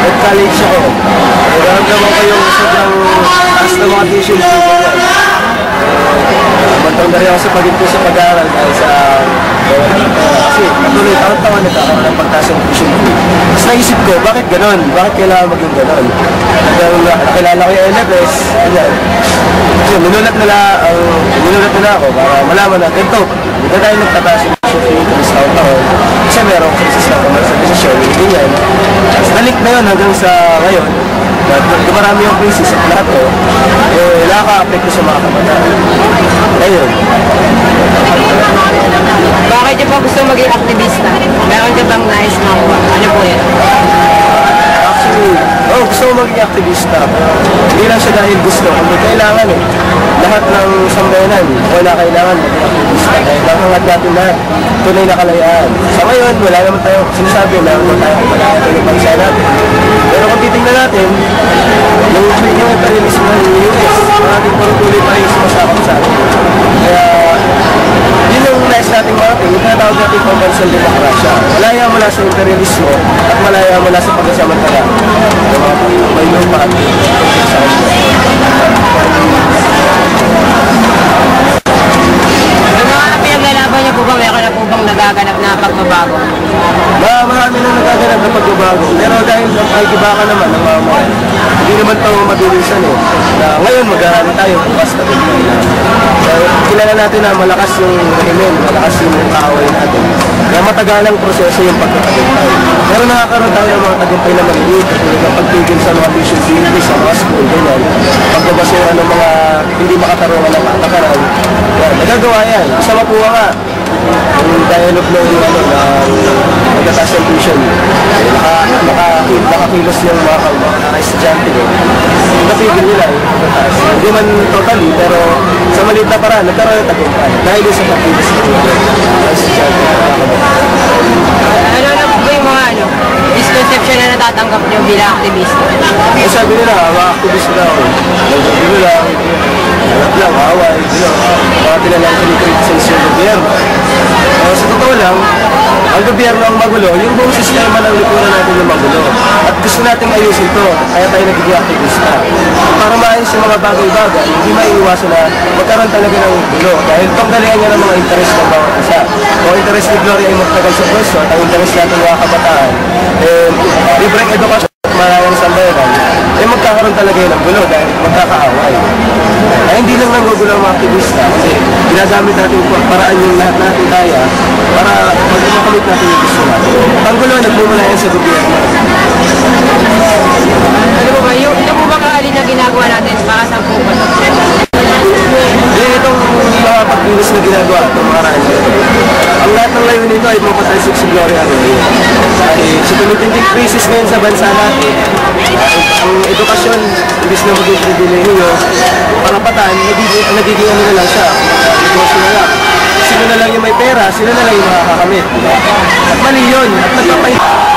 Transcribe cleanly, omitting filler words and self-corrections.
Nag-college ako. Naramdaman ko yung sobrang taas na mga tuition fee ko yan. Mantang na rin ako sa pag-improve sa pag-aaral dahil sa kasi patuloy taon-taon nagkakaroon ng pagtaas ng tuition fee. Tapos naisip ko, bakit ganon? Bakit kailangan maging ganon? Nakilala ko yung LFS, so, minulat nila ako para malaman na ganito. Hindi tayo nagtataas yung tuition fee tapos taon-taon. Kasi merong krisis na commercialization, hindi yan. Tapos nalik na yun hanggang sa ngayon. Dumarami yung krisis at lahat to, nakaka-apekto sa mga kabataan. Ngayon. Bakit niyo po gusto maging aktivista? Meron ka bang nais makuha? Ano po yan? Actually, gusto ko maging aktivista. Hindi lang siya dahil gusto. Hindi kailangan lahat ng sambayanan wala kailangan maging aktivista. Dahil lang natin lahat tunay na kalayaan. Sa ngayon, wala naman tayo sinasabi na wala tayong kalayaan ng bansa natin. Pero kung titingnan natin, yung imperialismo ng US, maraming patuloy pa rin sumasakot sa atin. Kaya, yun yung nais natin mga atin, yung tinatawag natin pambansang demokrasya. Malaya mula sa imperialismo at malaya mula sa pagkasamantala. Yung mga may lupa at sa niyo po ba meron na po bang nagaganap na pagbabago? Marami na nagaganap na pagbabago. Pero dahil ay kibaka naman ng mga mga, hindi naman ito mabilisan ngayon mag-arami tayo bukas na din. Kilala natin na malakas yung rehimen, malakas yung kaaway natin. Kaya matagalang proseso yung pagkatagumpay. Pero nakakaroon tayo ng mga tagumpay na maliliit, yung pagtigil sa mga tuition fee sa mga school, ganyan. Pagbabasura ng mga hindi makatarungan ng patakaran. Nagagawa yan. Isa mapuha nga. Yung dialogue ng magkataas ng tuition. Nakakilos yung mga estudyante. Napigil nila hindi man totally, pero sa maliit na paraan, nagkaroon ng tagumpay. Dahil sa pagkilos ng mga estudyante. Ano na po yung mga misconception na natatanggap niyo bilang aktivista? Sabi nila, mga aktivista daw. Nagsabi lang, hanap lang, away, mga tilalang kinikriticize yung gobyerno. Sa totoo lang, ang gobyerno ang magulo, yung buong sistema ng lipunan natin yung magulo. At gusto natin ayusin ito, kaya tayo nagiging aktivista. Para maayos yung mga bagay-bagay, hindi maiiwasan na magkaroon talaga ng gulo. Dahil panggalingan niya ng mga interest ng bawat isa. Kung interest ni Gloria ay magtagal sa pwesto, at ang interest natin mga kabataan, libreng edukasyon at malayang sambayanan, magkakaroon talaga yun ng gulo dahil magkakaaway. Ay hindi lang nanggugulo ang mga aktivista, kasi ginagamit natin paraan yung lahat natin kaya para magmakamit natin yung gusto natin. Ang gulo, nagmumula yan sa gobyerno. Ano po ba, yung po ba kaalin na ginagawa natin para sa po ba? ginagawa itong mga radyo. Ang lahat ng layunin nito ay mapatalsik si Gloria Arroyo. Ay, sa tumitinding krisis ngayon sa bansa natin, ang edukasyon, imbis na maging pribilehiyo, karapatan, nagiging ano na lang siya, negosyo na lang. Sino na lang yung may pera, sino na lang yung makakakamit. At mali yun, at nagpapahit.